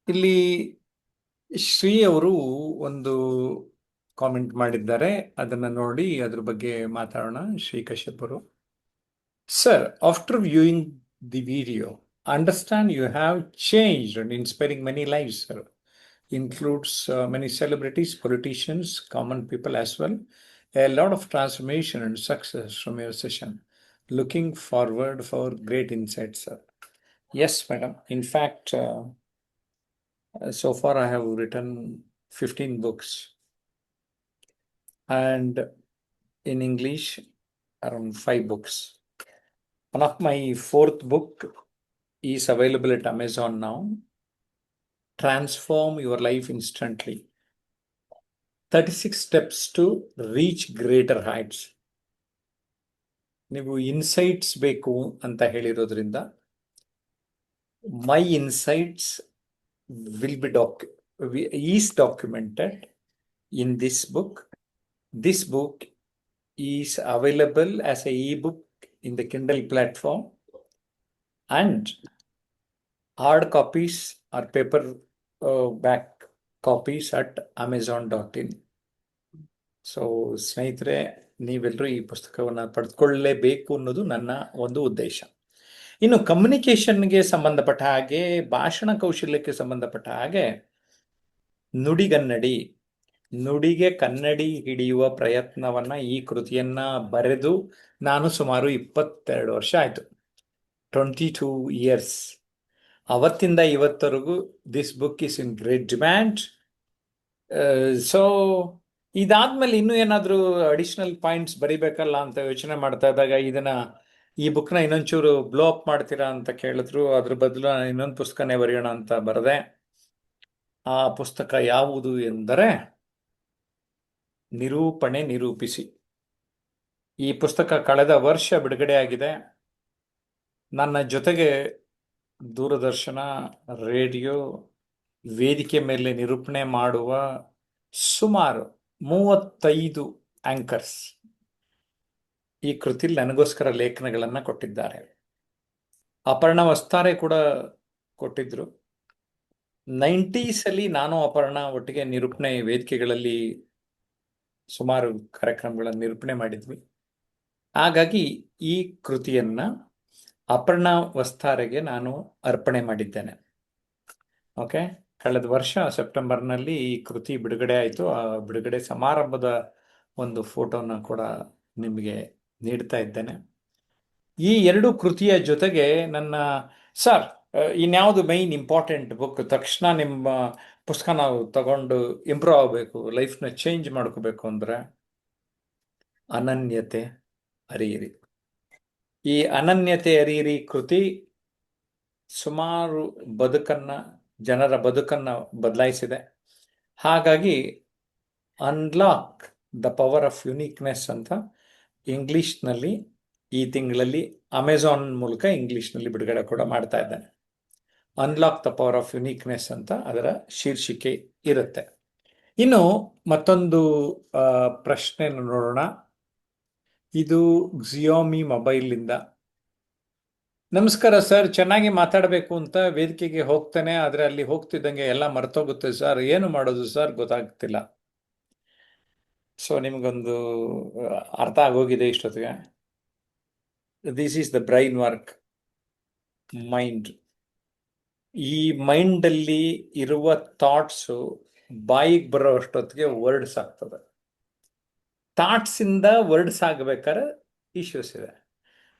ಇಲ್ಲಿ ಶ್ರೀ ಅವರು ಒಂದು ಕಾಮೆಂಟ್ ಮಾಡಿದ್ದಾರೆ, ಅದನ್ನ ನೋಡಿ ಅದ್ರ ಬಗ್ಗೆ ಮಾತಾಡೋಣ. ಶ್ರೀ ಕಶ್ಯಪ್ ಅವರು, sir, after viewing the video, understand you have changed and inspiring many lives, sir. Includes many celebrities, politicians, common people as well. A lot of transformation and success from your session. Looking forward for great insights, sir. Yes, madam. In fact, so far I have written 15 books, and in English, around 5 books. One of my fourth book is available at Amazon now. Transform your life instantly. 36 steps to reach greater heights. ನೀವು insights ಬೇಕು ಅಂತ ಹೇಳಿರೋದ್ರಿಂದ my insights will be is documented in this book. This book is available as a ebook in the Kindle platform and hard copies or paperback copies at amazon.in. So ಸ್ನೇಹಿತರೆ, ನೀವೆಲ್ಲರೂ ಈ ಪುಸ್ತಕವನ್ನು ಪಡೆದುಕೊಳ್ಳಲೇಬೇಕು ಅನ್ನೋದು ನನ್ನ ಒಂದು ಉದ್ದೇಶ. ಇನ್ನು ಕಮ್ಯುನಿಕೇಷನ್ಗೆ ಸಂಬಂಧಪಟ್ಟ ಹಾಗೆ, ಭಾಷಣ ಕೌಶಲ್ಯಕ್ಕೆ ಸಂಬಂಧಪಟ್ಟ ಹಾಗೆ, ನುಡಿಗನ್ನಡಿ, ನುಡಿಗೆ ಕನ್ನಡಿ ಹಿಡಿಯುವ ಪ್ರಯತ್ನವನ್ನ ಈ ಕೃತಿಯನ್ನ ಬರೆದು ನಾನು ಸುಮಾರು 22 ವರ್ಷ ಆಯ್ತು, 22 years. ಅವತ್ತಿಂದ ಇವತ್ತರೆಗೂ this book is in great demand. So ಇದಾದ್ಮೇಲೆ ಇನ್ನೂ ಏನಾದರೂ ಅಡಿಷನಲ್ ಪಾಯಿಂಟ್ಸ್ ಬರಿಬೇಕಲ್ಲ ಅಂತ ಯೋಚನೆ ಮಾಡ್ತಾ ಇದ್ದಾಗ ಈ ಬುಕ್ನ ಇನ್ನೊಂಚೂರು ಬ್ಲೋ ಅಪ್ ಮಾಡ್ತೀರಾ ಅಂತ ಕೇಳಿದ್ರು. ಅದ್ರ ಬದಲು ನಾನು ಇನ್ನೊಂದು ಪುಸ್ತಕನೇ ಬರೆಯೋಣ ಅಂತ ಬರೆದೆ. ಆ ಪುಸ್ತಕ ಯಾವುದು ಎಂದರೆ ನಿರೂಪಣೆ ನಿರೂಪಿಸಿ. ಈ ಪುಸ್ತಕ ಕಳೆದ ವರ್ಷ ಬಿಡುಗಡೆ ಆಗಿದೆ. ನನ್ನ ಜೊತೆಗೆ ದೂರದರ್ಶನ, ರೇಡಿಯೋ ವೇದಿಕೆ ಮೇಲೆ ನಿರೂಪಣೆ ಮಾಡುವ ಸುಮಾರು 35 ಆಂಕರ್ಸ್ ಈ ಕೃತಿಯಲ್ಲಿ ನನಗೋಸ್ಕರ ಲೇಖನಗಳನ್ನು ಕೊಟ್ಟಿದ್ದಾರೆ. ಅಪರ್ಣ ವಸ್ತಾರೆ ಕೂಡ ಕೊಟ್ಟಿದ್ರು. 90s ಅಲ್ಲಿ ನಾನು ಅಪರ್ಣ ಒಟ್ಟಿಗೆ ನಿರೂಪಣೆ ವೇದಿಕೆಗಳಲ್ಲಿ ಸುಮಾರು ಕಾರ್ಯಕ್ರಮಗಳನ್ನು ನಿರೂಪಣೆ ಮಾಡಿದ್ವಿ. ಹಾಗಾಗಿ ಈ ಕೃತಿಯನ್ನ ಅಪರ್ಣ ವಸ್ತಾರೆಗೆ ನಾನು ಅರ್ಪಣೆ ಮಾಡಿದ್ದೇನೆ. ಓಕೆ, ಕಳೆದ ವರ್ಷ ಸೆಪ್ಟೆಂಬರ್ನಲ್ಲಿ ಈ ಕೃತಿ ಬಿಡುಗಡೆ ಆಯಿತು. ಆ ಬಿಡುಗಡೆ ಸಮಾರಂಭದ ಒಂದು ಫೋಟೋನ ಕೂಡ ನಿಮಗೆ ನೀಡ್ತಾ ಇದ್ದೇನೆ. ಈ ಎರಡು ಕೃತಿಯ ಜೊತೆಗೆ ನನ್ನ ಸರ್, ಇನ್ಯಾವುದು ಮೈನ್ ಇಂಪಾರ್ಟೆಂಟ್ ಬುಕ್, ತಕ್ಷಣ ನಿಮ್ಮ ಪುಸ್ತಕ ನಾವು ತಗೊಂಡು ಇಂಪ್ರೂವ್ ಆಗಬೇಕು, ಲೈಫ್ನ ಚೇಂಜ್ ಮಾಡ್ಕೋಬೇಕು ಅಂದರೆ ಅನನ್ಯತೆ ಅರಿಯಿರಿ. ಈ ಅನನ್ಯತೆ ಅರಿಯಿರಿ ಕೃತಿ ಸುಮಾರು ಜನರ ಬದುಕನ್ನ ಬದಲಾಯಿಸಿದೆ. ಹಾಗಾಗಿ unlock the power of uniqueness ಅಂತ ಇಂಗ್ಲಿಷ್ನಲ್ಲಿ ಈ ತಿಂಗಳಲ್ಲಿ ಅಮೆಝಾನ್ ಮೂಲಕ ಇಂಗ್ಲಿಷ್ನಲ್ಲಿ ಬಿಡುಗಡೆ ಕೂಡ ಮಾಡ್ತಾ ಇದ್ದೇನೆ. Unlock the power of uniqueness ಅಂತ ಅದರ ಶೀರ್ಷಿಕೆ ಇರುತ್ತೆ. ಇನ್ನು ಮತ್ತೊಂದು ಪ್ರಶ್ನೆಯನ್ನು ನೋಡೋಣ. ಇದು ಜಿಯೋಮಿ ಮೊಬೈಲಿಂದ. ನಮಸ್ಕಾರ ಸರ್, ಚೆನ್ನಾಗಿ ಮಾತಾಡಬೇಕು ಅಂತ ವೇದಿಕೆಗೆ ಹೋಗ್ತಾನೆ, ಆದರೆ ಅಲ್ಲಿ ಹೋಗ್ತಿದ್ದಂಗೆ ಎಲ್ಲ ಮರ್ತೋಗುತ್ತೆ ಸರ್, ಏನು ಮಾಡೋದು ಸರ್ ಗೊತ್ತಾಗ್ತಿಲ್ಲ. ಸೊ ನಿಮಗೊಂದು ಅರ್ಥ ಆಗೋಗಿದೆ ಇಷ್ಟೊತ್ತಿಗೆ. This is the brain work, mind. ಈ ಮೈಂಡಲ್ಲಿ ಇರುವ ಥಾಟ್ಸು ಬಾಯಿಗೆ ಬರೋ ಅಷ್ಟೊತ್ತಿಗೆ ವರ್ಡ್ಸ್ ಆಗ್ತದೆ. ಥಾಟ್ಸಿಂದ ವರ್ಡ್ಸ್ ಆಗಬೇಕಾದ್ರೆ ಇಶ್ಯೂಸ್ ಇದೆ.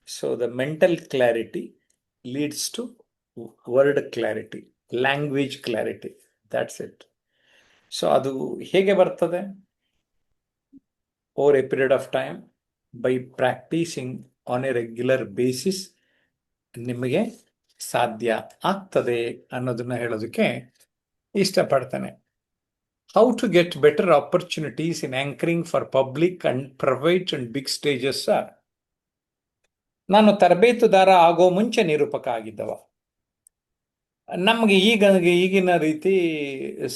So the mental clarity leads to word clarity, language clarity. That's it. So ಅದು ಹೇಗೆ ಬರ್ತದೆ? Over a period of time, by practising on a regular basis ನಿಮಗೆ ಸಾಧ್ಯ ಆಗ್ತದೆ ಅನ್ನೋದನ್ನ ಹೇಳೋದಕ್ಕೆ ಇಷ್ಟಪಡ್ತಾನೆ. How to get better opportunities in anchoring for public and private and big stages. ನಾನು ತರಬೇತುದಾರ ಆಗೋ ಮುಂಚೆ ನಿರೂಪಕ ಆಗಿದ್ದವ. ನಮಗೆ ಈಗಿನ ರೀತಿ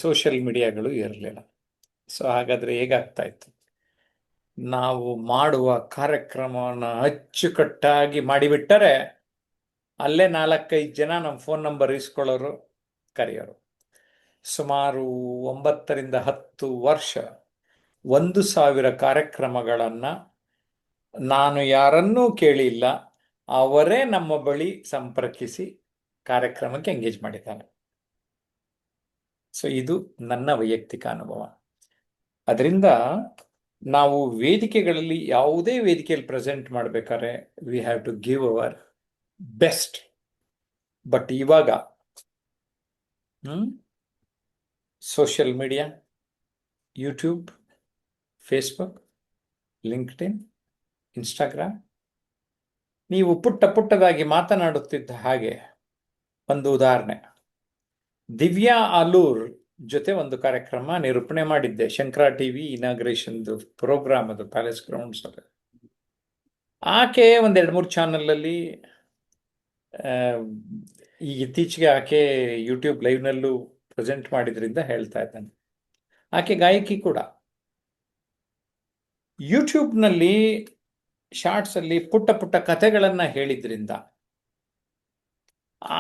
ಸೋಷಿಯಲ್ ಮೀಡಿಯಾಗಳು ಇರಲಿಲ್ಲ. ಸೊ ಹಾಗಾದ್ರೆ ಹೇಗಾಗ್ತಾ ಇತ್ತು? ನಾವು ಮಾಡುವ ಕಾರ್ಯಕ್ರಮವನ್ನು ಅಚ್ಚುಕಟ್ಟಾಗಿ ಮಾಡಿಬಿಟ್ಟರೆ ಅಲ್ಲೇ 4-5 ಜನ ನಮ್ಮ ಫೋನ್ ನಂಬರ್ ಇಸ್ಕೊಳ್ಳೋರು, ಕರೆಯೋರು. ಸುಮಾರು 9 ರಿಂದ 10 ವರ್ಷ 1,000 ಕಾರ್ಯಕ್ರಮಗಳನ್ನು ನಾನು ಯಾರನ್ನೂ ಕೇಳಿಲ್ಲ, ಅವರೇ ನಮ್ಮ ಬಳಿ ಸಂಪರ್ಕಿಸಿ ಕಾರ್ಯಕ್ರಮಕ್ಕೆ ಎಂಗೇಜ್ ಮಾಡಿದ್ದಾರೆ. ಸೊ ಇದು ನನ್ನ ವೈಯಕ್ತಿಕ ಅನುಭವ. ಅದರಿಂದ ನಾವು ವೇದಿಕೆಗಳಲ್ಲಿ, ಯಾವುದೇ ವೇದಿಕೆಯಲ್ಲಿ ಪ್ರೆಸೆಂಟ್ ಮಾಡಬೇಕಾದ್ರೆ we have to give our best. But ಇವಾಗ social media, YouTube, Facebook, LinkedIn, Instagram, ನೀವು ಪುಟ್ಟದಾಗಿ ಮಾತನಾಡುತ್ತಿದ್ದ ಹಾಗೆ ಒಂದು ಉದಾಹರಣೆ, ದಿವ್ಯಾ ಆಲೂರ್ ಜೊತೆ ಒಂದು ಕಾರ್ಯಕ್ರಮ ನಿರೂಪಣೆ ಮಾಡಿದ್ದೆ, ಶಂಕರ ಟಿವಿ ಇನಾಗ್ರೇಷನ್ ಪ್ರೋಗ್ರಾಮ್, ಅದು ಪ್ಯಾಲೇಸ್ ಗ್ರೌಂಡ್ಸ್ ಅಲ್ಲಿ. ಆಕೆ ಒಂದ್ 2-3 ಚಾನಲ್ ಈಗ ಇತ್ತೀಚೆಗೆ ಆಕೆ ಯೂಟ್ಯೂಬ್ ಲೈವ್ ನಲ್ಲೂ ಪ್ರೆಸೆಂಟ್ ಮಾಡಿದ್ರಿಂದ ಹೇಳ್ತಾ ಇದ್ದಾನೆ. ಆಕೆ ಗಾಯಕಿ ಕೂಡ. ಯೂಟ್ಯೂಬ್ ನಲ್ಲಿ ಶಾರ್ಟ್ಸ್ ಅಲ್ಲಿ ಪುಟ್ಟ ಕಥೆಗಳನ್ನ ಹೇಳಿದ್ರಿಂದ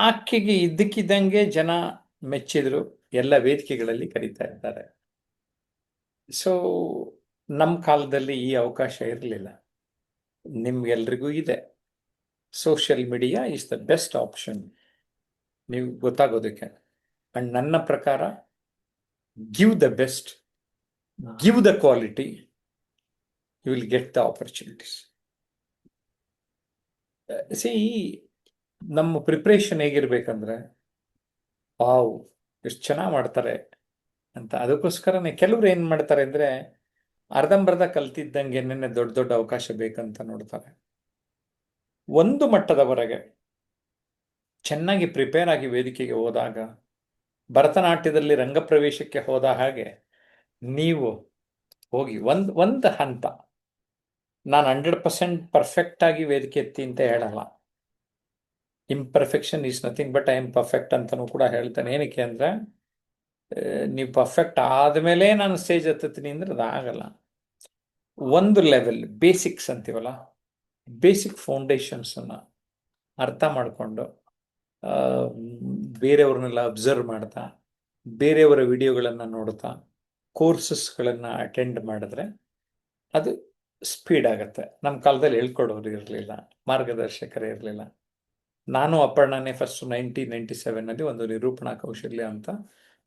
ಆಕೆಗೆ ಇದ್ದಕ್ಕಿದ್ದಂಗೆ ಜನ ಮೆಚ್ಚಿದ್ರು, ಎಲ್ಲ ವೇದಿಕೆಗಳಲ್ಲಿ ಕರೀತಾ ಇದ್ದಾರೆ. ಸೊ ನಮ್ಮ ಕಾಲದಲ್ಲಿ ಈ ಅವಕಾಶ ಇರಲಿಲ್ಲ, ನಿಮ್ಗೆಲ್ರಿಗೂ ಇದೆ. Social media is the best option ನೀವು ಗೊತ್ತಾಗೋದಕ್ಕೆ. ಅಂಡ್ ನನ್ನ ಪ್ರಕಾರ give the best, give the quality, you will get the opportunities. See, ನಮ್ಮ ಪ್ರಿಪ್ರೇಷನ್ ಹೇಗಿರ್ಬೇಕಂದ್ರೆ, ವಾವ್ ಎಷ್ಟು ಚೆನ್ನಾಗಿ ಮಾಡ್ತಾರೆ ಅಂತ. ಅದಕ್ಕೋಸ್ಕರನೇ ಕೆಲವ್ರು ಏನ್ ಮಾಡ್ತಾರೆ ಅಂದ್ರೆ, ಅರ್ಧಂಬರ್ಧ ಕಲ್ತಿದ್ದಂಗೆ ದೊಡ್ಡ ಅವಕಾಶ ಬೇಕಂತ ನೋಡ್ತಾರೆ. ಒಂದು ಮಟ್ಟದವರೆಗೆ ಚೆನ್ನಾಗಿ ಪ್ರಿಪೇರ್ ಆಗಿ ವೇದಿಕೆಗೆ ಹೋದಾಗ, ಭರತನಾಟ್ಯದಲ್ಲಿ ರಂಗಪ್ರವೇಶಕ್ಕೆ ಹೋದ ಹಾಗೆ ನೀವು ಹೋಗಿ ಒಂದು ಹಂತ, ನಾನು 100% ಪರ್ಫೆಕ್ಟ್ ಆಗಿ ವೇದಿಕೆ ಎತ್ತಿ ಅಂತ ಹೇಳಲ್ಲ. Imperfection is nothing but I am perfect ಅಂತಲೂ ಕೂಡ ಹೇಳ್ತಾನೆ. ಏನಕ್ಕೆ ಅಂದ್ರೆ, ನೀವು ಪರ್ಫೆಕ್ಟ್ ಆದಮೇಲೆ ನಾನು ಸ್ಟೇಜ್ ಹತ್ತೀನಿ ಅಂದ್ರೆ ಅದಾಗಲ್ಲ. ಒಂದು ಲೆವೆಲ್ ಬೇಸಿಕ್ಸ್ ಅಂತೀವಲ್ಲ, ಬೇಸಿಕ್ ಫೌಂಡೇಶನ್ಸ್ ಅನ್ನ ಅರ್ಥ ಮಾಡಿಕೊಂಡು, ಬೇರೆಯವ್ರನ್ನೆಲ್ಲ ಅಬ್ಸರ್ವ್ ಮಾಡ್ತಾ, ಬೇರೆಯವರ ವಿಡಿಯೋಗಳನ್ನು ನೋಡ್ತಾ, ಕೋರ್ಸಸ್ಗಳನ್ನು ಅಟೆಂಡ್ ಮಾಡಿದ್ರೆ ಅದು ಸ್ಪೀಡ್ ಆಗುತ್ತೆ. ನಮ್ಮ ಕಾಲದಲ್ಲಿ ಹೇಳ್ಕೊಡೋರು ಇರಲಿಲ್ಲ, ಮಾರ್ಗದರ್ಶಕರೇ ಇರಲಿಲ್ಲ. ನಾನು ಅಪರ್ಣನೇ ಫಸ್ಟ್ 1997 ಒಂದು ನಿರೂಪಣಾ ಕೌಶಲ್ಯ ಅಂತ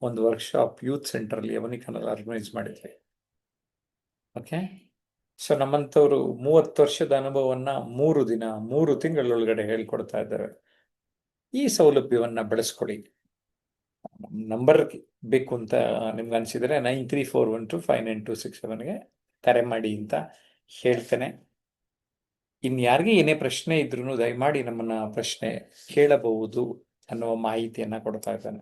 ಒಂದು ವರ್ಕ್ಶಾಪ್ ಯೂತ್ ಸೆಂಟರಲ್ಲಿ ಯವನಿಕನಲ್ಲಿ ಆರ್ಗನೈಸ್ ಮಾಡಿದ್ವಿ. ಓಕೆ, ಸೊ ನಮ್ಮಂಥವ್ರು 30 ವರ್ಷದ ಅನುಭವವನ್ನ 3 ದಿನ 3 ತಿಂಗಳೊಳಗಡೆ ಹೇಳ್ಕೊಡ್ತಾ ಇದ್ದಾರೆ. ಈ ಸೌಲಭ್ಯವನ್ನ ಬೆಳೆಸ್ಕೊಡಿ. ನಂಬರ್ ಬೇಕು ಅಂತ ನಿಮ್ಗೆ ಅನಿಸಿದರೆ 9341259267ಗೆ ಕರೆ ಮಾಡಿ ಅಂತ ಹೇಳ್ತೇನೆ. ಇನ್ಯಾರಿಗೆ ಏನೇ ಪ್ರಶ್ನೆ ಇದ್ರೂ ದಯಮಾಡಿ ನಮ್ಮನ್ನ ಪ್ರಶ್ನೆ ಕೇಳಬಹುದು ಅನ್ನುವ ಮಾಹಿತಿಯನ್ನ ಕೊಡ್ತಾ ಇದ್ದಾನೆ.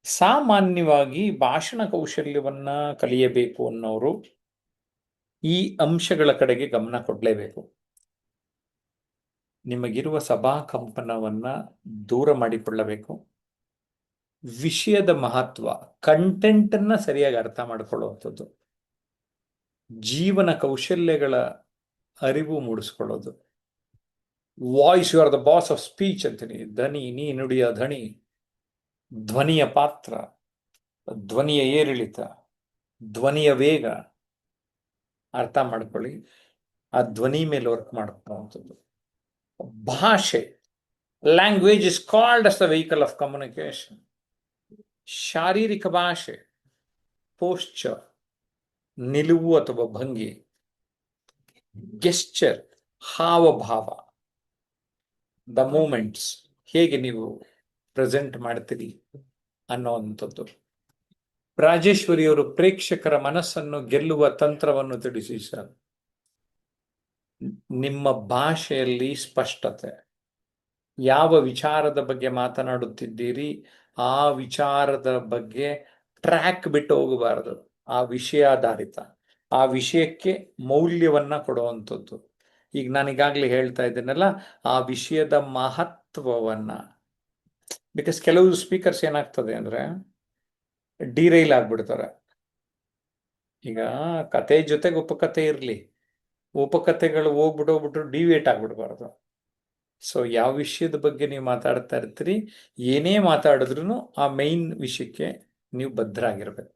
ಸಾಮಾನ್ಯವಾಗಿ ಭಾಷಣ ಕೌಶಲ್ಯವನ್ನ ಕಲಿಯಬೇಕು ಅನ್ನೋರು ಈ ಅಂಶಗಳ ಕಡೆಗೆ ಗಮನ ಕೊಡಲೇಬೇಕು. ನಿಮಗಿರುವ ಸಭಾ ಕಂಪನವನ್ನ ದೂರ ಮಾಡಿಕೊಳ್ಳಬೇಕು. ವಿಷಯದ ಮಹತ್ವ, ಕಂಟೆಂಟ್ ಅನ್ನ ಸರಿಯಾಗಿ ಅರ್ಥ ಮಾಡಿಕೊಳ್ಳುವಂಥದ್ದು, ಜೀವನ ಕೌಶಲ್ಯಗಳ ಅರಿವು ಮೂಡಿಸ್ಕೊಳ್ಳೋದು. Voice, you are the boss of speech ಅಂತೀನಿ. ಧ್ವನಿ, ನೀ ನುಡಿಯ ಧ್ವನಿ, ಧ್ವನಿಯ ಪಾತ್ರ, ಧ್ವನಿಯ ಏರಿಳಿತ, ಧ್ವನಿಯ ವೇಗ ಅರ್ಥ ಮಾಡ್ಕೊಳ್ಳಿ. ಆ ಧ್ವನಿ ಮೇಲೆ ವರ್ಕ್ ಮಾಡ್ಕೊಳ್ಳುವಂಥದ್ದು. ಭಾಷೆ, language is called as the vehicle of communication. ಶಾರೀರಿಕ ಭಾಷೆ, ಪೋಸ್ಚರ್, ನಿಲುವು ಅಥವಾ ಭಂಗಿ, ಗೆಸ್ಚರ್, ಹಾವಭಾವ, ದ ಮೂಮೆಂಟ್ಸ್, ಹೇಗೆ ನೀವು ಪ್ರೆಸೆಂಟ್ ಮಾಡ್ತೀರಿ ಅನ್ನೋವಂಥದ್ದು. ರಾಜೇಶ್ವರಿಯವರು ಪ್ರೇಕ್ಷಕರ ಮನಸ್ಸನ್ನು ಗೆಲ್ಲುವ ತಂತ್ರವನ್ನು ತಿಳಿಸಿ ಸರ್. ನಿಮ್ಮ ಭಾಷೆಯಲ್ಲಿ ಸ್ಪಷ್ಟತೆ, ಯಾವ ವಿಚಾರದ ಬಗ್ಗೆ ಮಾತನಾಡುತ್ತಿದ್ದೀರಿ ಆ ವಿಚಾರದ ಬಗ್ಗೆ ಟ್ರ್ಯಾಕ್ ಬಿಟ್ಟು ಹೋಗಬಾರದು. ಆ ವಿಷಯಾಧಾರಿತ, ಆ ವಿಷಯಕ್ಕೆ ಮೌಲ್ಯವನ್ನ ಕೊಡುವಂಥದ್ದು. ಈಗ ನಾನೀಗಾಗಲೇ ಹೇಳ್ತಾ ಇದ್ದೇನಲ್ಲ, ಆ ವಿಷಯದ ಮಹತ್ವವನ್ನ. ಬಿಕಾಸ್ ಕೆಲವು ಸ್ಪೀಕರ್ಸ್ ಏನಾಗ್ತದೆ ಅಂದ್ರೆ ಡಿರೈಲ್ ಆಗ್ಬಿಡ್ತಾರೆ. ಈಗ ಕತೆ ಜೊತೆಗೆ ಉಪಕಥೆ ಇರಲಿ, ಉಪಕಥೆಗಳು ಹೋಗ್ಬಿಟ್ಟು ಡಿವಿಯೇಟ್ ಆಗ್ಬಿಡ್ಬಾರ್ದು. ಸೊ ಯಾವ ವಿಷಯದ ಬಗ್ಗೆ ನೀವು ಮಾತಾಡ್ತಾ ಇರ್ತೀರಿ, ಏನೇ ಮಾತಾಡಿದ್ರು ಆ ಮೈನ್ ವಿಷಯಕ್ಕೆ ನೀವು ಬದ್ಧರಾಗಿರ್ಬೇಕು.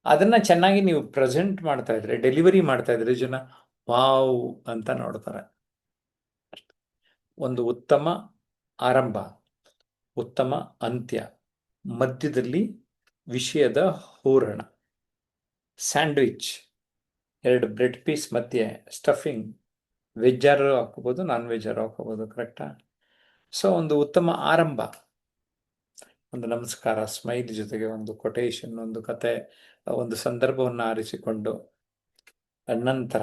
ಅದನ್ನ ಚೆನ್ನಾಗಿ ನೀವು ಪ್ರೆಸೆಂಟ್ ಮಾಡ್ತಾ ಇದ್ರೆ, ಡೆಲಿವರಿ ಮಾಡ್ತಾ ಇದ್ರೆ ಜನ ವಾವ್ ಅಂತ ನೋಡ್ತಾರೆ. ಒಂದು ಉತ್ತಮ ಆರಂಭ, ಉತ್ತಮ ಅಂತ್ಯ, ಮಧ್ಯದಲ್ಲಿ ವಿಷಯದ ಹೂರಣ, ಸ್ಯಾಂಡ್ವಿಚ್, 2 ಬ್ರೆಡ್ ಪೀಸ್ ಮಧ್ಯೆ ಸ್ಟಫಿಂಗ್, ವೆಜ್ಜಾರು ಹಾಕೋಬೋದು, ನಾನ್ ವೆಜ್ಜಾರು ಹಾಕೋಬೋದು. ಕರೆಕ್ಟಾ? ಸೊ ಒಂದು ಉತ್ತಮ ಆರಂಭ, ಒಂದು ನಮಸ್ಕಾರ, ಸ್ಮೈಲ್ ಜೊತೆಗೆ ಒಂದು ಕೊಟೇಶನ್, ಒಂದು ಕತೆ, ಒಂದು ಸಂದರ್ಭವನ್ನು ಆರಿಸಿಕೊಂಡು ನಂತರ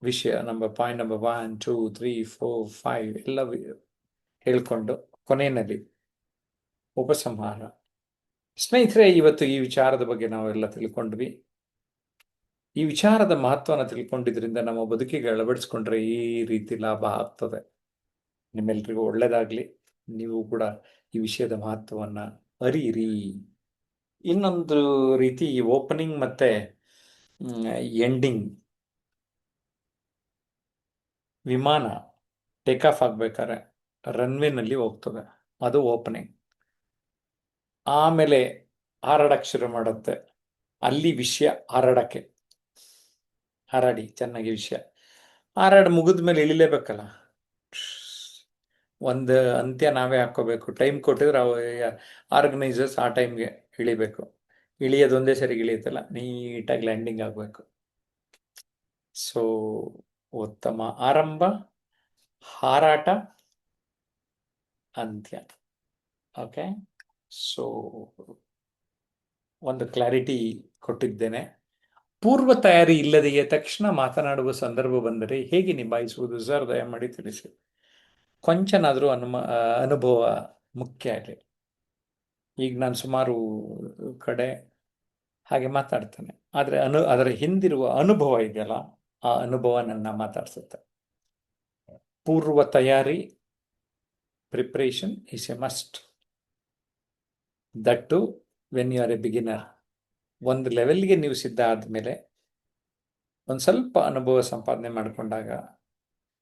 ವಿಷಯ ಪಾಯಿಂಟ್ ನಂಬರ್ 1, 2, 3, 4, 5 ಎಲ್ಲ ಹೇಳ್ಕೊಂಡು ಕೊನೆಯಲ್ಲಿ ಉಪಸಂಹಾರ. ಸ್ನೇಹಿತರೆ, ಇವತ್ತು ಈ ವಿಚಾರದ ಬಗ್ಗೆ ನಾವೆಲ್ಲ ತಿಳ್ಕೊಂಡ್ವಿ. ಈ ವಿಚಾರದ ಮಹತ್ವನ ತಿಳ್ಕೊಂಡಿದ್ರಿಂದ ನಮ್ಮ ಬದುಕಿಗೆ ಅಳವಡಿಸ್ಕೊಂಡ್ರೆ ಈ ರೀತಿ ಲಾಭ ಆಗ್ತದೆ. ನಿಮ್ಮೆಲ್ರಿಗೂ ಒಳ್ಳೇದಾಗ್ಲಿ. ನೀವು ಕೂಡ ಈ ವಿಷಯದ ಮಹತ್ವವನ್ನ ಅರಿಯಿರಿ. ಇನ್ನೊಂದು ರೀತಿ, ಈ ಓಪನಿಂಗ್ ಮತ್ತೆ ಎಂಡಿಂಗ್, ವಿಮಾನ ಟೇಕ್ ಆಫ್ ಆಗ್ಬೇಕಾದ್ರೆ ರನ್ವೇನಲ್ಲಿ ಹೋಗ್ತದೆ, ಅದು ಓಪನಿಂಗ್. ಆಮೇಲೆ ಹಾರಾಡಕ್ಕೆ ಶುರು ಮಾಡುತ್ತೆ, ಅಲ್ಲಿ ವಿಷಯ ಹಾರಾಡಕ್ಕೆ ಹಾರಾಡಿ ಚೆನ್ನಾಗಿ ವಿಷಯ ಹಾರಾಡಿ ಮುಗಿದ ಮೇಲೆ ಇಳಿಲೇಬೇಕಲ್ಲ. ಒಂದು ಅಂತ್ಯ ನಾವೇ ಹಾಕೋಬೇಕು. ಟೈಮ್ ಕೊಟ್ಟಿದ್ರೆ ಆರ್ಗನೈಸರ್ಸ್ ಆ ಟೈಮ್ಗೆ ಇಳಿಬೇಕು. ಇಳಿಯೋದು ಒಂದೇ ಸರಿ ಇಳಿಯುತ್ತಲ್ಲ, ನೀಟಾಗಿ ಲ್ಯಾಂಡಿಂಗ್ ಆಗಬೇಕು. ಸೊ ಉತ್ತಮ ಆರಂಭ, ಹಾರಾಟ, ಅಂತ್ಯ. ಓಕೆ, ಸೊ ಒಂದು ಕ್ಲಾರಿಟಿ ಕೊಟ್ಟಿದ್ದೇನೆ. ಪೂರ್ವ ತಯಾರಿ ಇಲ್ಲದೆಯೇ ತಕ್ಷಣ ಮಾತನಾಡುವ ಸಂದರ್ಭ ಬಂದರೆ ಹೇಗೆ ನಿಭಾಯಿಸುವುದು ಸರ್? ದಯಮಾಡಿ ತಿಳಿಸಿ. ಕೊಂಚನಾದರೂ ಅನುಭವ ಮುಖ್ಯ ಆಗಲಿ. ಈಗ ನಾನು ಸುಮಾರು ಕಡೆ ಹಾಗೆ ಮಾತಾಡ್ತೇನೆ, ಆದರೆ ಅದರ ಹಿಂದಿರುವ ಅನುಭವ ಇದೆಯಲ್ಲ, ಆ ಅನುಭವ ನನ್ನ ಮಾತಾಡ್ಸುತ್ತೆ. ಪೂರ್ವ ತಯಾರಿ, preparation is a must. That too when you are a beginner. ಒಂದು ಲೆವೆಲ್ಗೆ ನೀವು ಸಿದ್ಧ ಆದಮೇಲೆ ಒಂದು ಸ್ವಲ್ಪ ಅನುಭವ ಸಂಪಾದನೆ ಮಾಡಿಕೊಂಡಾಗ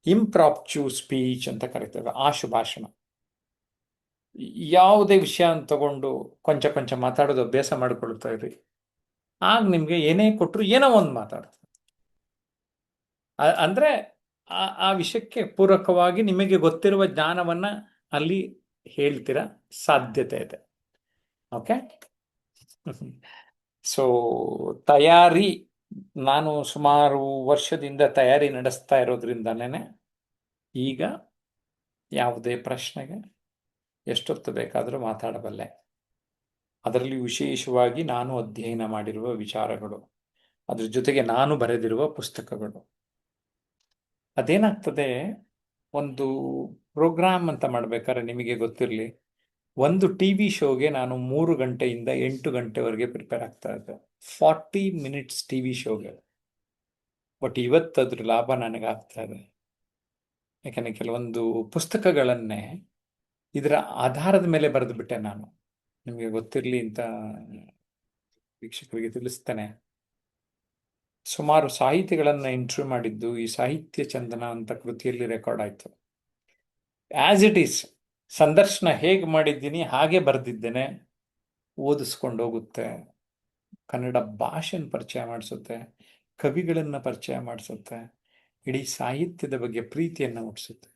ಇಂಪ್ರಾಪ್ಚು ಸ್ಪೀಚ್ ಅಂತ ಕರಿತೇವೆ, ಆಶು ಭಾಷಣ. ಯಾವುದೇ ವಿಷಯ ತಗೊಂಡು ಕೊಂಚ ಕೊಂಚ ಮಾತಾಡೋದು ಅಭ್ಯಾಸ ಮಾಡಿಕೊಳ್ತಾ ಇರಿ. ಆಗ ನಿಮ್ಗೆ ಏನೇ ಕೊಟ್ಟರು ಏನೋ ಒಂದು ಮಾತಾಡ್ತಾರೆ. ಅಂದ್ರೆ ಆ ವಿಷಯಕ್ಕೆ ಪೂರಕವಾಗಿ ನಿಮಗೆ ಗೊತ್ತಿರುವ ಜ್ಞಾನವನ್ನ ಅಲ್ಲಿ ಹೇಳ್ತೀರ, ಸಾಧ್ಯತೆ ಇದೆ. ಓಕೆ, ಸೊ ತಯಾರಿ, ನಾನು ಸುಮಾರು ವರ್ಷದಿಂದ ತಯಾರಿ ನಡೆಸ್ತಾ ಇರೋದ್ರಿಂದನೇ ಈಗ ಯಾವುದೇ ಪ್ರಶ್ನೆಗೆ ಎಷ್ಟೊತ್ತು ಬೇಕಾದರೂ ಮಾತಾಡಬಲ್ಲೆ. ಅದರಲ್ಲಿ ವಿಶೇಷವಾಗಿ ನಾನು ಅಧ್ಯಯನ ಮಾಡಿರುವ ವಿಚಾರಗಳು, ಅದ್ರ ಜೊತೆಗೆ ನಾನು ಬರೆದಿರುವ ಪುಸ್ತಕಗಳು. ಅದೇನಾಗ್ತದೆ, ಒಂದು ಪ್ರೋಗ್ರಾಮ್ ಅಂತ ಮಾಡ್ಬೇಕಾದ್ರೆ ನಿಮಗೆ ಗೊತ್ತಿರಲಿ, ಒಂದು ಟಿವಿ ಶೋಗೆ ನಾನು 3 ಗಂಟೆಯಿಂದ 8 ಗಂಟೆವರೆಗೆ ಪ್ರಿಪೇರ್ ಆಗ್ತಾ ಇದ್ದೆ. 40 ಮಿನಿಟ್ಸ್ ಟಿವಿ ಶೋಗೆ. ಬಟ್ ಇವತ್ತು ಅದ್ರ ಲಾಭ ನನಗಾಗ್ತಾ ಇದೆ. ಯಾಕಂದ್ರೆ ಕೆಲವೊಂದು ಪುಸ್ತಕಗಳನ್ನೇ ಇದರ ಆಧಾರದ ಮೇಲೆ ಬರೆದು ಬಿಟ್ಟೆ ನಾನು. ನಿಮಗೆ ಗೊತ್ತಿರಲಿ ಅಂತ ವೀಕ್ಷಕರಿಗೆ ತಿಳಿಸ್ತೇನೆ. ಸುಮಾರು ಸಾಹಿತಿಗಳನ್ನ ಇಂಟರ್ವ್ಯೂ ಮಾಡಿದ್ದು ಈ ಸಾಹಿತ್ಯ ಚಂದನ ಅಂತ ಕೃತಿಯಲ್ಲಿ ರೆಕಾರ್ಡ್ ಆಯ್ತು. ಆಸ್ ಇಟ್ ಈಸ್ ಸಂದರ್ಶನ ಹೇಗೆ ಮಾಡಿದ್ದೀನಿ ಹಾಗೆ ಬರೆದಿದ್ದೇನೆ. ಓದಿಸ್ಕೊಂಡು ಹೋಗುತ್ತೆ, ಕನ್ನಡ ಭಾಷೆನ ಪರಿಚಯ ಮಾಡಿಸುತ್ತೆ, ಕವಿಗಳನ್ನ ಪರಿಚಯ ಮಾಡಿಸುತ್ತೆ, ಇಡೀ ಸಾಹಿತ್ಯದ ಬಗ್ಗೆ ಪ್ರೀತಿಯನ್ನು ಹುಟ್ಟಿಸುತ್ತೆ.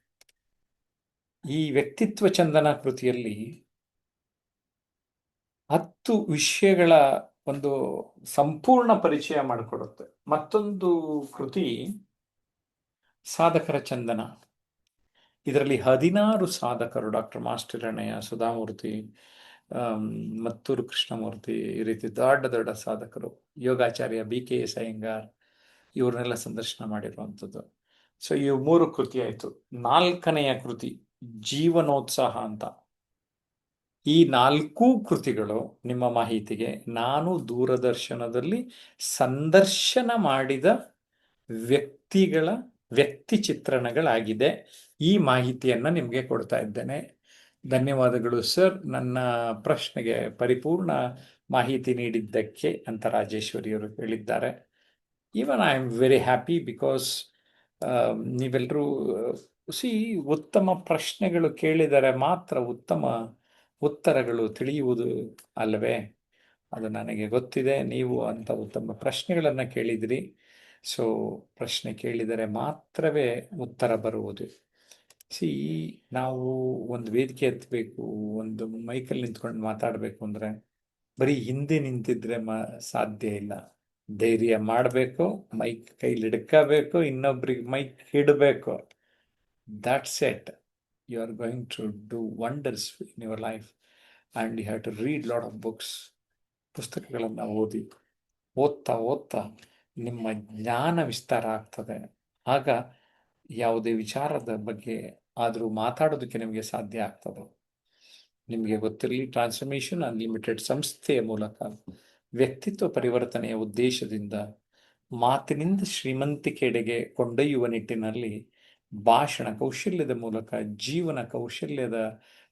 ಈ ವ್ಯಕ್ತಿತ್ವ ಚಂದನ ಕೃತಿಯಲ್ಲಿ 10 ವಿಷಯಗಳ ಒಂದು ಸಂಪೂರ್ಣ ಪರಿಚಯ ಮಾಡಿಕೊಡುತ್ತೆ. ಮತ್ತೊಂದು ಕೃತಿ ಸಾಧಕರ ಚಂದನ. ಇದರಲ್ಲಿ 16 ಸಾಧಕರು, ಡಾಕ್ಟರ್ ಮಾಸ್ಟರ್ ಹಿರಣ್ಣಯ್ಯ, ಸುಧಾಮೂರ್ತಿ, ಮತ್ತೂರು ಕೃಷ್ಣಮೂರ್ತಿ, ಈ ರೀತಿ ದೊಡ್ಡ ದೊಡ್ಡ ಸಾಧಕರು, ಯೋಗಾಚಾರ್ಯ BKS ಅಯ್ಯಂಗಾರ್, ಇವ್ರನ್ನೆಲ್ಲ ಸಂದರ್ಶನ ಮಾಡಿರುವಂಥದ್ದು. ಸೊ ಇವು 3 ಕೃತಿ ಆಯಿತು. 4ನೆಯ ಕೃತಿ ಜೀವನೋತ್ಸಾಹ ಅಂತ. ಈ 4 ಕೃತಿಗಳು ನಿಮ್ಮ ಮಾಹಿತಿಗೆ ನಾನು ದೂರದರ್ಶನದಲ್ಲಿ ಸಂದರ್ಶನ ಮಾಡಿದ ವ್ಯಕ್ತಿಗಳ ವ್ಯಕ್ತಿ ಚಿತ್ರಣಗಳಾಗಿದೆ. ಈ ಮಾಹಿತಿಯನ್ನ ನಿಮಗೆ ಕೊಡ್ತಾ ಇದ್ದೇನೆ. ಧನ್ಯವಾದಗಳು ಸರ್, ನನ್ನ ಪ್ರಶ್ನೆಗೆ ಪರಿಪೂರ್ಣ ಮಾಹಿತಿ ನೀಡಿದ್ದಕ್ಕೆ ಅಂತ ರಾಜೇಶ್ವರಿಯವರು ಹೇಳಿದ್ದಾರೆ. Even I am very happy because ನೀವೆಲ್ಲರೂ ಸಿ ಉತ್ತಮ ಪ್ರಶ್ನೆಗಳು ಕೇಳಿದರೆ ಮಾತ್ರ ಉತ್ತಮ ಉತ್ತರಗಳು ತಿಳಿಯುವುದು ಅಲ್ಲವೇ? ಅದು ನನಗೆ ಗೊತ್ತಿದೆ. ನೀವು ಅಂತ ಉತ್ತಮ ಪ್ರಶ್ನೆಗಳನ್ನು ಕೇಳಿದಿರಿ. ಸೊ ಪ್ರಶ್ನೆ ಕೇಳಿದರೆ ಮಾತ್ರವೇ ಉತ್ತರ ಬರುವುದು. ಸಿ ನಾವು ಒಂದು ವೇದಿಕೆ ಎತ್ತಬೇಕು, ಒಂದು ಮೈಕಲ್ಲಿ ನಿಂತ್ಕೊಂಡು ಮಾತಾಡಬೇಕು ಅಂದರೆ ಬರೀ ಹಿಂದೆ ನಿಂತಿದ್ರೆ ಸಾಧ್ಯ ಇಲ್ಲ. ಧೈರ್ಯ ಮಾಡಬೇಕು, ಮೈಕ್ ಕೈಲಿ ಹಿಡ್ಕೋಬೇಕು, ಇನ್ನೊಬ್ರಿಗೆ mic ಹಿಡಬೇಕು. That's it. You are going to do wonders in your life. And you have to read lot of books. ಪುಸ್ತಕಗಳನ್ನು ಓದ್ತಾ ಓದ್ತಾ ನಿಮ್ಮ ಜ್ಞಾನ ವಿಸ್ತಾರ ಆಗ್ತದೆ. ಆಗ ಯಾವುದೇ ವಿಚಾರದ ಬಗ್ಗೆ ಆದರೂ ಮಾತಾಡೋದಕ್ಕೆ ನಿಮಗೆ ಸಾಧ್ಯ ಆಗ್ತದೆ. ನಿಮಗೆ ಗೊತ್ತಿರಲಿ, ಟ್ರಾನ್ಸ್ಫಾರ್ಮೇಷನ್ ಅನ್ಲಿಮಿಟೆಡ್ ಸಂಸ್ಥೆಯ ಮೂಲಕ ವ್ಯಕ್ತಿತ್ವ ಪರಿವರ್ತನೆಯ ಉದ್ದೇಶದಿಂದ ಮಾತಿನಿಂದ ಶ್ರೀಮಂತಿಕೆಡೆಗೆ ಕೊಂಡೊಯ್ಯುವ ನಿಟ್ಟಿನಲ್ಲಿ ಭಾಷಣ ಕೌಶಲ್ಯದ ಮೂಲಕ ಜೀವನ ಕೌಶಲ್ಯದ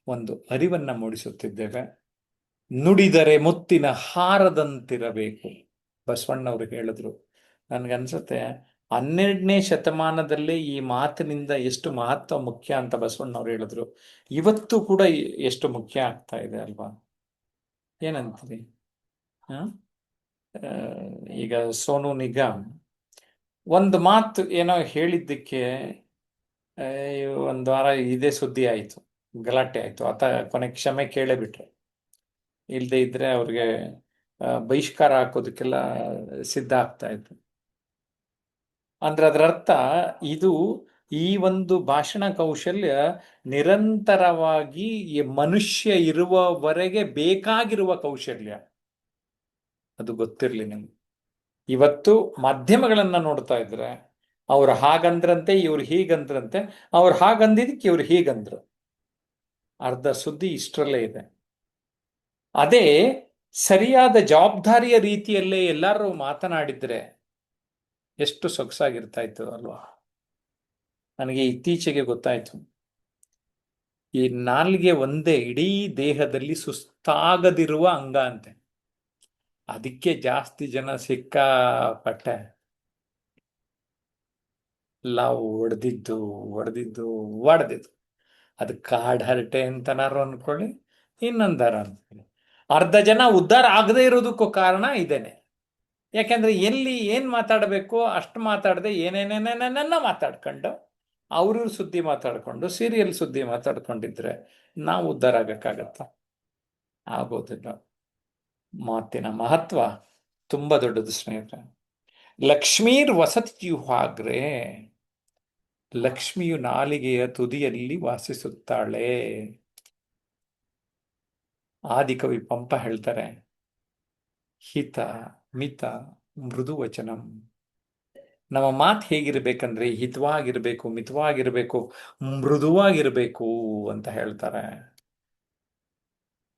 ಒಂದು ಅರಿವನ್ನು ಮೂಡಿಸುತ್ತಿದ್ದೇವೆ. ನುಡಿದರೆ ಮುತ್ತಿನ ಹಾರದಂತಿರಬೇಕು, ಬಸವಣ್ಣವರು ಹೇಳಿದ್ರು. ನನಗನ್ಸುತ್ತೆ 12ನೇ ಶತಮಾನದಲ್ಲೇ ಈ ಮಾತಿನಿಂದ ಎಷ್ಟು ಮಹತ್ವ ಮುಖ್ಯ ಅಂತ ಬಸವಣ್ಣವ್ರು ಹೇಳಿದ್ರು. ಇವತ್ತು ಕೂಡ ಎಷ್ಟು ಮುಖ್ಯ ಆಗ್ತಾ ಇದೆ ಅಲ್ವಾ? ಏನಂತೀರಿ? ಈಗ ಸೋನು ನಿಗಮ್ ಒಂದು ಮಾತು ಏನೋ ಹೇಳಿದ್ದಕ್ಕೆ ಒಂದು ವಾರ ಇದೇ ಸುದ್ದಿ ಆಯಿತು, ಗಲಾಟೆ ಆಯಿತು. ಆತ ಕೊನೆ ಕ್ಷಮೆ ಕೇಳೇ ಬಿಟ್ರೆ, ಇಲ್ಲದೆ ಇದ್ರೆ ಅವ್ರಿಗೆ ಬಹಿಷ್ಕಾರ ಹಾಕೋದಕ್ಕೆಲ್ಲ ಸಿದ್ಧ ಆಗ್ತಾ ಇತ್ತು. ಅಂದ್ರೆ ಅದರ ಅರ್ಥ ಇದು ಈ ಒಂದು ಭಾಷಣ ಕೌಶಲ್ಯ ನಿರಂತರವಾಗಿ ಮನುಷ್ಯ ಇರುವವರೆಗೆ ಬೇಕಾಗಿರುವ ಕೌಶಲ್ಯ. ಅದು ಗೊತ್ತಿರಲಿ ನಿಮ್ಗೆ. ಇವತ್ತು ಮಾಧ್ಯಮಗಳನ್ನ ನೋಡ್ತಾ ಇದ್ರೆ ಅವ್ರು ಹಾಗಂದ್ರಂತೆ, ಇವ್ರು ಹೀಗಂದ್ರಂತೆ, ಅವ್ರು ಹಾಗಂದಿದ್ದಕ್ಕೆ ಇವ್ರು ಹೀಗಂದ್ರು. ಅರ್ಧ ಸುದ್ದಿ ಇಷ್ಟರಲ್ಲೇ ಇದೆ. ಅದೇ ಸರಿಯಾದ ಜವಾಬ್ದಾರಿಯ ರೀತಿಯಲ್ಲೇ ಎಲ್ಲರೂ ಮಾತನಾಡಿದ್ರೆ ಎಷ್ಟು ಸೊಗಸಾಗಿರ್ತಾ ಇತ್ತು ಅಲ್ವಾ? ನನಗೆ ಇತ್ತೀಚೆಗೆ ಗೊತ್ತಾಯ್ತು, ಈ ನಾಲ್ಗೆ ಒಂದೇ ಇಡೀ ದೇಹದಲ್ಲಿ ಸುಸ್ತಾಗದಿರುವ ಅಂಗ ಅಂತೆ. ಅದಕ್ಕೆ ಜಾಸ್ತಿ ಜನ ಸಿಕ್ಕಾಪಟ್ಟೆ ಹೊಡೆದಿದ್ದು ಅದು ಕಾಡ್ ಹರಟೆ ಅಂತನಾರು ಅನ್ಕೊಳ್ಳಿ, ಇನ್ನೊಂದಾರ ಅನ್ಕೊಳ್ಳಿ. ಅರ್ಧ ಜನ ಉದ್ಧಾರ ಆಗದೆ ಇರೋದಕ್ಕೂ ಕಾರಣ ಇದೇನೆ. ಯಾಕೆಂದ್ರೆ ಎಲ್ಲಿ ಏನ್ ಮಾತಾಡಬೇಕು ಅಷ್ಟು ಮಾತಾಡದೆ ಏನೇನೇನೇನೆಲ್ಲ ಮಾತಾಡ್ಕೊಂಡು ಅವ್ರ ಸುದ್ದಿ ಮಾತಾಡ್ಕೊಂಡು ಸೀರಿಯಲ್ ಸುದ್ದಿ ಮಾತಾಡ್ಕೊಂಡಿದ್ರೆ ನಾವು ಉದ್ಧಾರ ಆಗಕ್ಕಾಗತ್ತ? ಆಗೋದಿಲ್ಲ. ಮಾತಿನ ಮಹತ್ವ ತುಂಬಾ ದೊಡ್ಡದು ಸ್ನೇಹಿತರೆ. ಲಕ್ಷ್ಮೀರ್ ವಸತಿ ಜಿಹ್ವಾಗ್ರೆ, ಲಕ್ಷ್ಮಿಯು ನಾಲಿಗೆಯ ತುದಿಯಲ್ಲಿ ವಾಸಿಸುತ್ತಾಳೆ. ಆದಿಕವಿ ಪಂಪ ಹೇಳ್ತಾರೆ, ಹಿತ ಮಿತ ಮೃದು ವಚನಂ. ನಮ್ಮ ಮಾತು ಹೇಗಿರ್ಬೇಕಂದ್ರೆ ಹಿತವಾಗಿರ್ಬೇಕು, ಮಿತವಾಗಿರ್ಬೇಕು, ಮೃದುವಾಗಿರ್ಬೇಕು ಅಂತ ಹೇಳ್ತಾರೆ.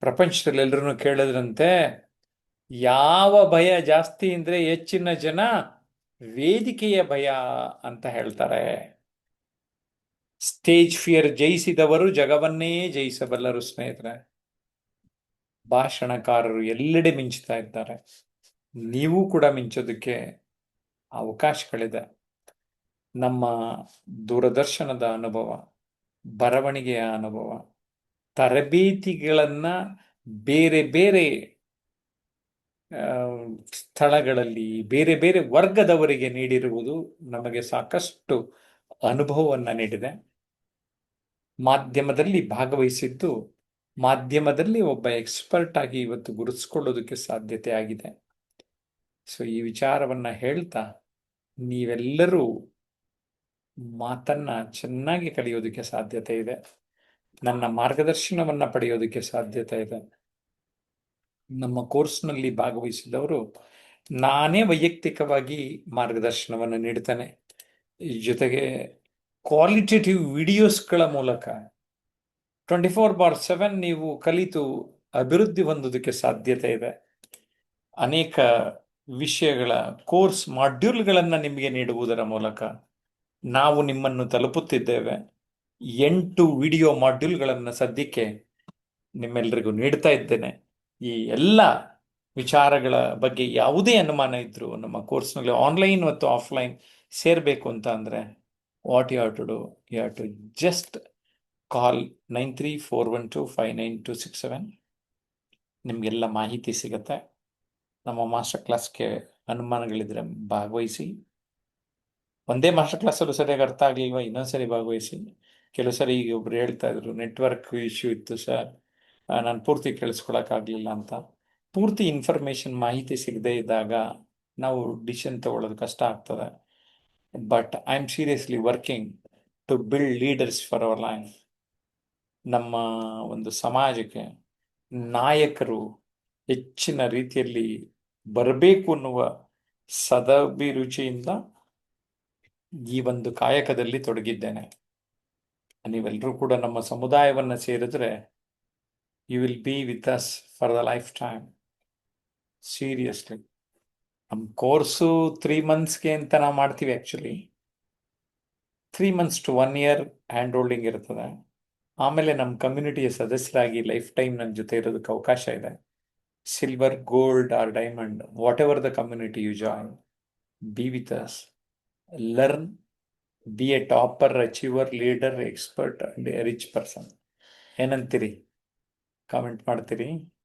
ಪ್ರಪಂಚದಲ್ಲಿ ಎಲ್ರೂ ಕೇಳಿದ್ರಂತೆ, ಯಾವ ಭಯ ಜಾಸ್ತಿ ಅಂದ್ರೆ ಹೆಚ್ಚಿನ ಜನ ವೇದಿಕೆಯ ಭಯ ಅಂತ ಹೇಳ್ತಾರೆ. ಸ್ಟೇಜ್ ಫಿಯರ್ ಜಯಿಸಿದವರು ಜಗವನ್ನೇ ಜಯಿಸಬಲ್ಲರು ಸ್ನೇಹಿತರೆ. ಭಾಷಣಕಾರರು ಎಲ್ಲೆಡೆ ಮಿಂಚ್ತಾ ಇದ್ದಾರೆ. ನೀವು ಕೂಡ ಮಿಂಚೋದಕ್ಕೆ ಅವಕಾಶಗಳಿದೆ. ನಮ್ಮ ದೂರದರ್ಶನದ ಅನುಭವ, ಬರವಣಿಗೆಯ ಅನುಭವ, ತರಬೇತಿಗಳನ್ನ ಬೇರೆ ಬೇರೆ ಸ್ಥಳಗಳಲ್ಲಿ ಬೇರೆ ಬೇರೆ ವರ್ಗದವರಿಗೆ ನೀಡಿರುವುದು ನಮಗೆ ಸಾಕಷ್ಟು ಅನುಭವವನ್ನ ನೀಡಿದೆ. ಮಾಧ್ಯಮದಲ್ಲಿ ಭಾಗವಹಿಸಿದ್ದು, ಮಾಧ್ಯಮದಲ್ಲಿ ಒಬ್ಬ ಎಕ್ಸ್ಪರ್ಟ್ ಆಗಿ ಇವತ್ತು ಗುರುತಿಸ್ಕೊಳ್ಳೋದಕ್ಕೆ ಸಾಧ್ಯತೆ ಆಗಿದೆ. ಸೊ ಈ ವಿಚಾರವನ್ನ ಹೇಳ್ತಾ ನೀವೆಲ್ಲರೂ ಮಾತನ್ನ ಚೆನ್ನಾಗಿ ಕಲಿಯೋದಕ್ಕೆ ಸಾಧ್ಯತೆ ಇದೆ. ನನ್ನ ಮಾರ್ಗದರ್ಶನವನ್ನ ಪಡೆಯೋದಕ್ಕೆ ಸಾಧ್ಯತೆ ಇದೆ. ನಮ್ಮ ಕೋರ್ಸ್ನಲ್ಲಿ ಭಾಗವಹಿಸಿದವರು ನಾನೇ ವೈಯಕ್ತಿಕವಾಗಿ ಮಾರ್ಗದರ್ಶನವನ್ನು ನೀಡ್ತೇನೆ. ಜೊತೆಗೆ ಕ್ವಾಲಿಟೇಟಿವ್ ವಿಡಿಯೋಸ್ಗಳ ಮೂಲಕ 24/7 ನೀವು ಕಲಿತು ಅಭಿವೃದ್ಧಿ ಹೊಂದೋದಕ್ಕೆ ಸಾಧ್ಯತೆ ಇದೆ. ಅನೇಕ ವಿಷಯಗಳ ಕೋರ್ಸ್ ಮಾಡ್ಯೂಲ್ಗಳನ್ನು ನಿಮಗೆ ನೀಡುವುದರ ಮೂಲಕ ನಾವು ನಿಮ್ಮನ್ನು ತಲುಪುತ್ತಿದ್ದೇವೆ. 8 ವಿಡಿಯೋ ಮಾಡ್ಯೂಲ್ಗಳನ್ನು ಸದ್ಯಕ್ಕೆ ನಿಮ್ಮೆಲ್ಲರಿಗೂ ನೀಡ್ತಾ ಇದ್ದೇನೆ. ಈ ಎಲ್ಲ ವಿಚಾರಗಳ ಬಗ್ಗೆ ಯಾವುದೇ ಅನುಮಾನ ಇದ್ರೂ ನಮ್ಮ ಕೋರ್ಸ್ನಲ್ಲಿ ಆನ್ಲೈನ್ ಮತ್ತು ಆಫ್ಲೈನ್ ಸೇರಬೇಕು ಅಂತ ಅಂದರೆ What you have to do, you have to just call 9341259267. ನಿಮಗೆಲ್ಲ ಮಾಹಿತಿ ಸಿಗುತ್ತೆ. ನಮ್ಮ ಮಾಸ್ಟರ್ ಕ್ಲಾಸ್ಗೆ ಅನುಮಾನಗಳಿದ್ರೆ ಭಾಗವಹಿಸಿ. ಒಂದೇ ಮಾಸ್ಟರ್ ಕ್ಲಾಸಲ್ಲೂ ಸರಿಯಾಗಿ ಅರ್ಥ ಆಗಲಿಲ್ವಾ, ಇನ್ನೊಂದ್ಸರಿ ಭಾಗವಹಿಸಿ. ಕೆಲವು ಸರಿ ಈಗ ಒಬ್ರು ಹೇಳ್ತಾ ಇದ್ರು ನೆಟ್ವರ್ಕ್ ಇಶ್ಯೂ ಇತ್ತು ಸರ್, ನಾನು ಪೂರ್ತಿ ಕೇಳಿಸ್ಕೊಳಕ್ಕಾಗಲಿಲ್ಲ ಅಂತ. ಪೂರ್ತಿ ಇನ್ಫಾರ್ಮೇಶನ್ ಮಾಹಿತಿ ಸಿಗದೇ ಇದ್ದಾಗ ನಾವು ಡಿಸಿಷನ್ ತಗೊಳ್ಳೋದು ಕಷ್ಟ ಆಗ್ತದೆ. But I am seriously working to build leaders for our life. ನಮ್ಮ ಒಂದು ಸಮಾಜಕ್ಕೆ ನಾಯಕರು ಹೆಚ್ಚಿನ ರೀತಿಯಲ್ಲಿ ಬರಬೇಕು ಅನ್ನುವ ಸದಭಿರುಚಿಯಿಂದ ಈ ಒಂದು ಕಾಯಕದಲ್ಲಿ ತೊಡಗಿದ್ದೇನೆ. ನೀವೆಲ್ಲರೂ ಕೂಡ ನಮ್ಮ ಸಮುದಾಯವನ್ನು ಸೇರಿದ್ರೆ you will be with us for the life time. Seriously ನಮ್ಮ ಕೋರ್ಸು 3 monthsಗೆ ಅಂತ ನಾವು ಮಾಡ್ತೀವಿ. Actually 3 months to 1 year hand holding ಇರ್ತದೆ. ಆಮೇಲೆ ನಮ್ಮ ಕಮ್ಯುನಿಟಿಯ ಸದಸ್ಯರಾಗಿ ಲೈಫ್ ಟೈಮ್ ನನ್ನ ಜೊತೆ ಇರೋದಕ್ಕೆ ಅವಕಾಶ ಇದೆ. Silver, gold or diamond, whatever the community you join, be with us, learn, be a topper, achiever, leader, expert and a rich person. ಏನಂತೀರಿ? ಕಾಮೆಂಟ್ ಮಾಡ್ತೀರಿ?